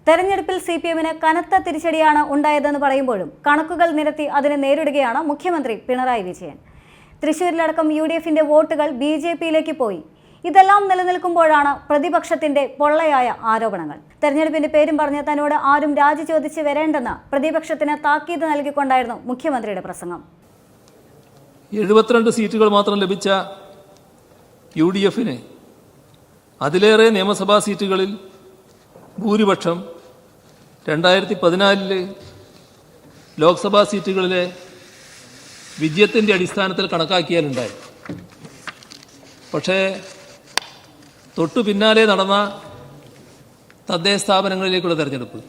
തെരഞ്ഞെടുപ്പിൽ CPM-ന് കനത്ത തിരിച്ചടിയാണ് ഉണ്ടായതെന്ന് പറയുമ്പോഴും കണക്കുകൾ നിരത്തി അതിനെ നേരിടുകയാണ് മുഖ്യമന്ത്രി പിണറായി വിജയൻ. തൃശൂരിലടക്കം UDF-ന്റെ വോട്ടുകൾ BJP-യിലേക്ക് പോയി. ഇതെല്ലാം നിലനിൽക്കുമ്പോഴാണ് പ്രതിപക്ഷത്തിന്റെ പൊള്ളയായ ആരോപണങ്ങൾ. തെരഞ്ഞെടുപ്പിന്റെ പേരും പറഞ്ഞ് തന്നോട് ആരും രാജി ചോദിച്ച് വരേണ്ടെന്ന് പ്രതിപക്ഷത്തിന് താക്കീത് നൽകിക്കൊണ്ടായിരുന്നു മുഖ്യമന്ത്രിയുടെ പ്രസംഗം. 72 സീറ്റുകൾ മാത്രം ലഭിച്ച UDF-ന് അതിലേറെ നിയമസഭാ സീറ്റുകളിൽ ഭൂരിപക്ഷം 2014 ലോക്സഭാ സീറ്റുകളിലെ വിജയത്തിന്റെ അടിസ്ഥാനത്തിൽ കണക്കാക്കിയാലുണ്ടായി. പക്ഷേ തൊട്ടു പിന്നാലെ നടന്ന തദ്ദേശ സ്ഥാപനങ്ങളിലേക്കുള്ള തെരഞ്ഞെടുപ്പ്,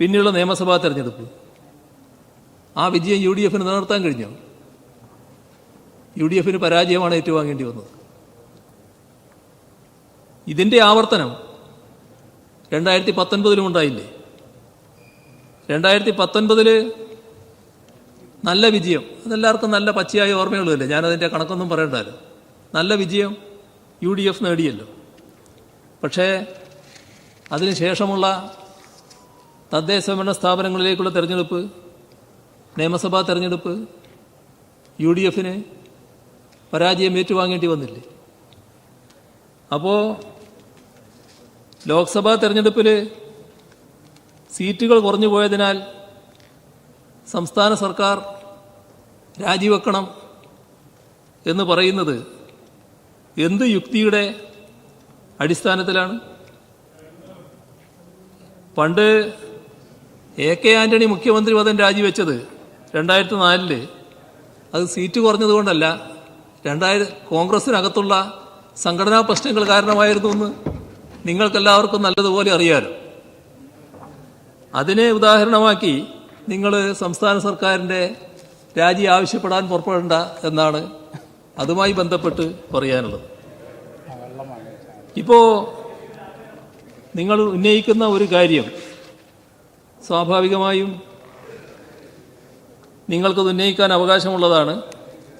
പിന്നെയുള്ള നിയമസഭാ തെരഞ്ഞെടുപ്പ്, ആ വിജയം UDF-ന് നിലനിർത്താൻ കഴിഞ്ഞു. UDF-ന് പരാജയമാണ് ഏറ്റുവാങ്ങേണ്ടി വന്നത്. ഇതിന്റെ ആവർത്തനം 2019 ഉണ്ടായില്ലേ? 2019 നല്ല വിജയം, അതെല്ലാവർക്കും നല്ല പച്ചയായ ഓർമ്മയുള്ളതല്ലേ, ഞാനതിൻ്റെ കണക്കൊന്നും പറയണ്ടല്ലോ. നല്ല വിജയം UDF നേടിയല്ലോ. പക്ഷേ അതിനുശേഷമുള്ള തദ്ദേശ ഭരണ സ്ഥാപനങ്ങളിലേക്കുള്ള തെരഞ്ഞെടുപ്പ്, നിയമസഭാ തെരഞ്ഞെടുപ്പ് UDF-ന് പരാജയം ഏറ്റുവാങ്ങേണ്ടി വന്നില്ലേ? അപ്പോൾ ലോക്സഭാ തെരഞ്ഞെടുപ്പിൽ സീറ്റുകൾ കുറഞ്ഞു പോയതിനാൽ സംസ്ഥാന സർക്കാർ രാജിവെക്കണം എന്ന് പറയുന്നത് എന്ത് യുക്തിയുടെ അടിസ്ഥാനത്തിലാണ്? പണ്ട് AK ആന്റണി മുഖ്യമന്ത്രി പദം രാജിവെച്ചത് 2004 അത് സീറ്റ് കുറഞ്ഞതുകൊണ്ടല്ല, കോൺഗ്രസിനകത്തുള്ള സംഘടനാ പ്രശ്നങ്ങൾ കാരണമായിരുന്നു എന്ന് നിങ്ങൾക്കെല്ലാവർക്കും നല്ലതുപോലെ അറിയാലോ. അതിനെ ഉദാഹരണമാക്കി നിങ്ങൾ സംസ്ഥാന സർക്കാരിൻ്റെ രാജി ആവശ്യപ്പെടാൻ പുറപ്പെടേണ്ട എന്നാണ് അതുമായി ബന്ധപ്പെട്ട് പറയാനുള്ളത്. ഇപ്പോൾ നിങ്ങൾ ഉന്നയിക്കുന്ന ഒരു കാര്യം സ്വാഭാവികമായും നിങ്ങൾക്കത് ഉന്നയിക്കാൻ അവകാശമുള്ളതാണ്.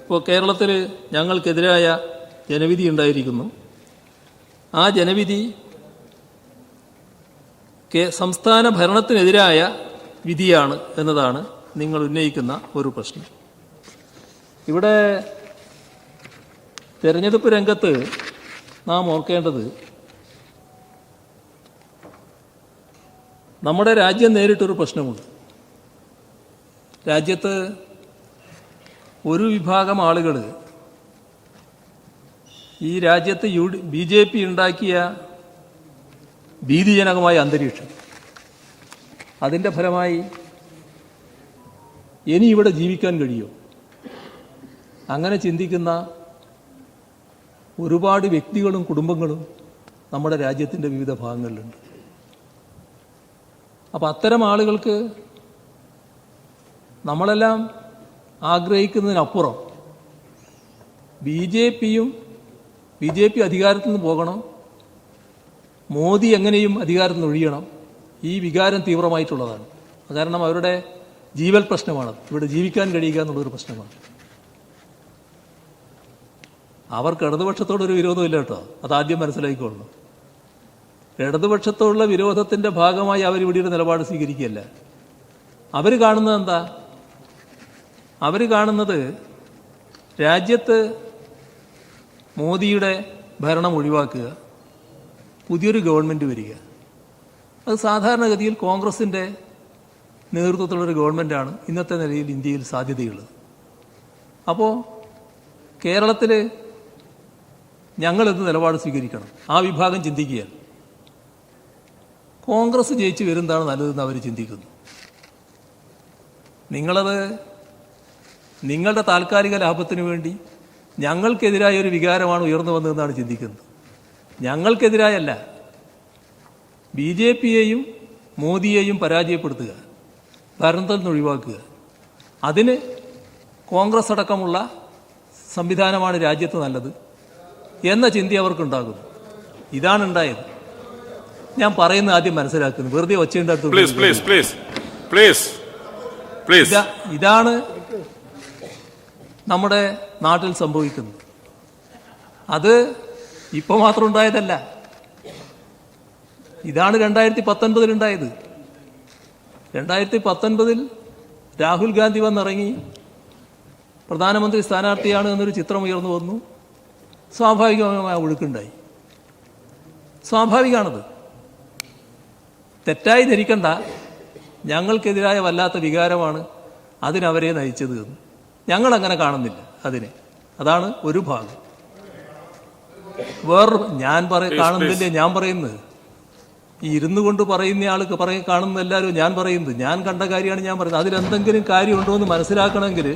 ഇപ്പോൾ കേരളത്തിൽ ഞങ്ങൾക്കെതിരായ ജനവിധി ഉണ്ടായിരിക്കുന്നു. ആ ജനവിധി സംസ്ഥാന ഭരണത്തിനെതിരായ വിധിയാണ് എന്നതാണ് നിങ്ങൾ ഉന്നയിക്കുന്ന ഒരു പ്രശ്നം. ഇവിടെ തെരഞ്ഞെടുപ്പ് രംഗത്ത് നാം ഓർക്കേണ്ടത്, നമ്മുടെ രാജ്യം നേരിട്ടൊരു പ്രശ്നമുണ്ട്. രാജ്യത്ത് ഒരു വിഭാഗം ആളുകൾ ഈ രാജ്യത്ത് BJP ഉണ്ടാക്കിയ ഭീതിജനകമായ അന്തരീക്ഷം, അതിൻ്റെ ഫലമായി ഇനി ഇവിടെ ജീവിക്കാൻ കഴിയുമോ? അങ്ങനെ ചിന്തിക്കുന്ന ഒരുപാട് വ്യക്തികളും കുടുംബങ്ങളും നമ്മുടെ രാജ്യത്തിൻ്റെ വിവിധ ഭാഗങ്ങളിലുണ്ട്. അപ്പം അത്തരം ആളുകൾക്ക് നമ്മളെല്ലാം ആഗ്രഹിക്കുന്നതിനപ്പുറം BJP അധികാരത്തിൽ നിന്ന് പോകണം, മോദി എങ്ങനെയും അധികാരത്തിൽ നിന്ന് ഒഴിയണം, ഈ വികാരം തീവ്രമായിട്ടുള്ളതാണ്. കാരണം അവരുടെ ജീവൽ പ്രശ്നമാണ്, ഇവിടെ ജീവിക്കാൻ കഴിയുക എന്നുള്ളൊരു പ്രശ്നമാണ്. അവർക്ക് ഇടതുപക്ഷത്തോടൊരു വിരോധമില്ല കേട്ടോ, അതാദ്യം മനസ്സിലാക്കിക്കൊള്ളണം. ഇടതുപക്ഷത്തോടുള്ള വിരോധത്തിന്റെ ഭാഗമായി അവർ ഇവിടെ നിലപാട് സ്വീകരിക്കുകയല്ല. അവർ കാണുന്നത് എന്താ? അവർ കാണുന്നത് രാജ്യത്ത് മോദിയുടെ ഭരണം ഒഴിവാക്കുക, പുതിയൊരു ഗവൺമെൻറ് വരിക. അത് സാധാരണഗതിയിൽ കോൺഗ്രസിൻ്റെ നേതൃത്വത്തിലുള്ളൊരു ഗവൺമെൻറ്റാണ് ഇന്നത്തെ നിലയിൽ ഇന്ത്യയിൽ സാധ്യതയുള്ളത്. അപ്പോൾ കേരളത്തിൽ ഞങ്ങളെന്ത് നിലപാട് സ്വീകരിക്കണം? ആ വിഭാഗം ചിന്തിക്കുകയാണ്. കോൺഗ്രസ് ജയിച്ച് വരുന്നതാണ് നല്ലതെന്ന് അവർ ചിന്തിക്കുന്നു. നിങ്ങളത് നിങ്ങളുടെ താൽക്കാലിക ലാഭത്തിന് വേണ്ടി ഞങ്ങൾക്കെതിരായ ഒരു വികാരമാണ് ഉയർന്നു വന്നതെന്നാണ് ചിന്തിക്കുന്നത്. ഞങ്ങൾക്കെതിരായല്ല, BJP-യെയും മോദിയെയും പരാജയപ്പെടുത്തുക, ഭരണത്തിൽ നിന്ന് ഒഴിവാക്കുക, അതിന് കോൺഗ്രസ് അടക്കമുള്ള സംവിധാനമാണ് രാജ്യത്ത് നല്ലത് എന്ന ചിന്ത അവർക്കുണ്ടാകുന്നു. ഇതാണ് ഉണ്ടായത്. ഞാൻ പറയുന്നത് ആദ്യം മനസ്സിലാക്കുന്നു, വെറുതെ ഒച്ചയുണ്ടാക്കും. ഇതാണ് നമ്മുടെ നാട്ടിൽ സംഭവിക്കുന്നത്. അത് ഇപ്പോൾ മാത്രം ഉണ്ടായതല്ല. ഇതാണ് 2019 ഉണ്ടായത്. 2019 രാഹുൽ ഗാന്ധി വന്നിറങ്ങി പ്രധാനമന്ത്രി സ്ഥാനാർത്ഥിയാണ് എന്നൊരു ചിത്രം ഉയർന്നു വന്നു. സ്വാഭാവികമായ ഒഴുക്കുണ്ടായി. സ്വാഭാവികമാണത്. തെറ്റായി ധരിക്കണ്ട, ഞങ്ങൾക്കെതിരായ വല്ലാത്ത വികാരമാണ് അതിനവരെ നയിച്ചത് എന്ന്. ഞങ്ങളങ്ങനെ കാണുന്നില്ല അതിനെ. അതാണ് ഒരു ഭാഗം. വേറൊരു കാണുന്നില്ലേ ഞാൻ പറയുന്നത്. ഈ ഇരുന്നു കൊണ്ട് പറയുന്ന ആൾക്ക് കാണുന്ന എല്ലാവരും ഞാൻ പറയുന്നത്, ഞാൻ കണ്ട കാര്യമാണ് ഞാൻ പറയുന്നത്. അതിലെന്തെങ്കിലും കാര്യമുണ്ടോ എന്ന് മനസ്സിലാക്കണമെങ്കിൽ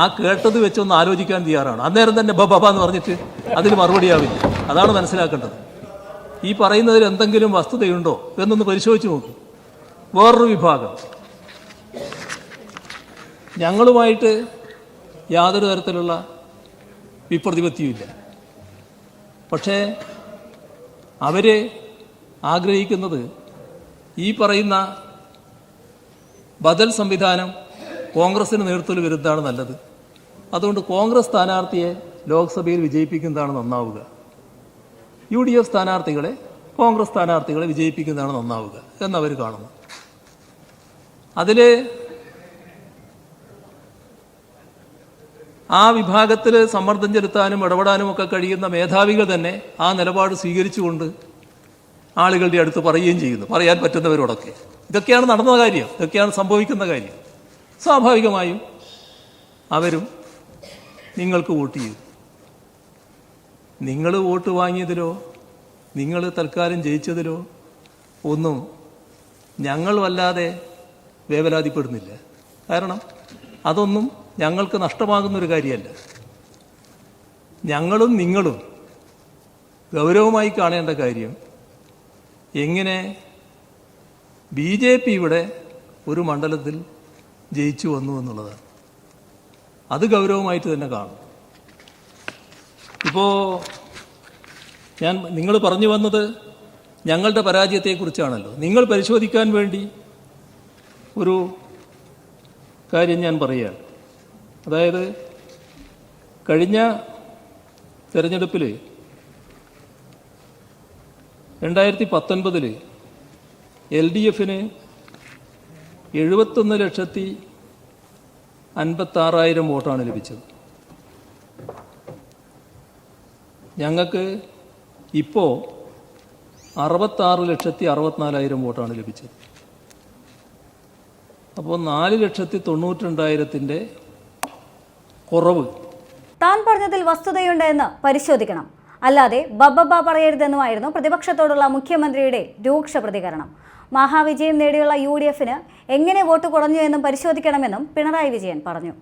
ആ കേട്ടത് വെച്ചൊന്ന് ആലോചിക്കാൻ തയ്യാറാണ്. അന്നേരം തന്നെ ബബ എന്ന് പറഞ്ഞിട്ട് അതിന് മറുപടിയാവില്ല. അതാണ് മനസ്സിലാക്കേണ്ടത്. ഈ പറയുന്നതിൽ എന്തെങ്കിലും വസ്തുതയുണ്ടോ എന്നൊന്ന് പരിശോധിച്ച് നോക്കും. വേറൊരു വിഭാഗം ഞങ്ങളുമായിട്ട് യാതൊരു തരത്തിലുള്ള വിപ്രതിപത്തിയുമില്ല. പക്ഷേ അവര് ആഗ്രഹിക്കുന്നത് ഈ പറയുന്ന ബദൽ സംവിധാനം കോൺഗ്രസിന് നേതൃത്വത്തിൽ വരുന്നതാണ് നല്ലത്. അതുകൊണ്ട് കോൺഗ്രസ് സ്ഥാനാർത്ഥിയെ ലോക്സഭയിൽ വിജയിപ്പിക്കുന്നതാണ് നന്നാവുക, UDF സ്ഥാനാർത്ഥികളെ കോൺഗ്രസ് സ്ഥാനാർത്ഥികളെ വിജയിപ്പിക്കുന്നതാണ് നന്നാവുക എന്നവർ കാണുന്നു. അതിൽ ആ വിഭാഗത്തിൽ സമ്മർദ്ദം ചെലുത്താനും ഇടപെടാനും ഒക്കെ കഴിയുന്ന മേധാവികൾ തന്നെ ആ നിലപാട് സ്വീകരിച്ചുകൊണ്ട് ആളുകളുടെ അടുത്ത് പറയുകയും ചെയ്യുന്നു, പറയാൻ പറ്റുന്നവരോടൊക്കെ. ഇതൊക്കെയാണ് നടന്ന കാര്യം, ഇതൊക്കെയാണ് സംഭവിക്കുന്ന കാര്യം. സ്വാഭാവികമായും അവരും നിങ്ങൾക്ക് വോട്ട് ചെയ്തു. നിങ്ങൾ വോട്ട് വാങ്ങിയതിലോ നിങ്ങൾ തൽക്കാലം ജയിച്ചതിലോ ഒന്നും ഞങ്ങൾ വല്ലാതെ വേവലാതിപ്പെടുന്നില്ല. കാരണം അതൊന്നും ഞങ്ങൾക്ക് നഷ്ടമാകുന്നൊരു കാര്യമല്ല. ഞങ്ങളും നിങ്ങളും ഗൗരവമായി കാണേണ്ട കാര്യം എങ്ങനെ BJP ഇവിടെ ഒരു മണ്ഡലത്തിൽ ജയിച്ചു വന്നു എന്നുള്ളതാണ്. അത് ഗൗരവമായിട്ട് തന്നെ കാണും. ഇപ്പോൾ നിങ്ങൾ പറഞ്ഞു വന്നത് ഞങ്ങളുടെ പരാജയത്തെക്കുറിച്ചാണല്ലോ. നിങ്ങൾ പരിശോധിക്കാൻ വേണ്ടി ഒരു കാര്യം ഞാൻ പറയുകയാണ്. അതായത് കഴിഞ്ഞ തെരഞ്ഞെടുപ്പിൽ 2019 LDFന് 71,56,000 വോട്ടാണ് ലഭിച്ചത്. ഞങ്ങൾക്ക് ഇപ്പോൾ 66,64,000 വോട്ടാണ് ലഭിച്ചത്. അപ്പോൾ 4,92,000 കുറവ്. താൻ പറഞ്ഞതിൽ വസ്തുതയുണ്ട് എന്ന് പരിശോധിക്കണം, അല്ലാതെ ബബ്ബ പറയരുതെന്നുമായിരുന്നു പ്രതിപക്ഷത്തോടുള്ള മുഖ്യമന്ത്രിയുടെ രൂക്ഷ പ്രതികരണം. മഹാവിജയം നേടിയുള്ള UDFന് എങ്ങനെ വോട്ട് കുറഞ്ഞു എന്നും പരിശോധിക്കണമെന്നും പിണറായി വിജയൻ പറഞ്ഞു.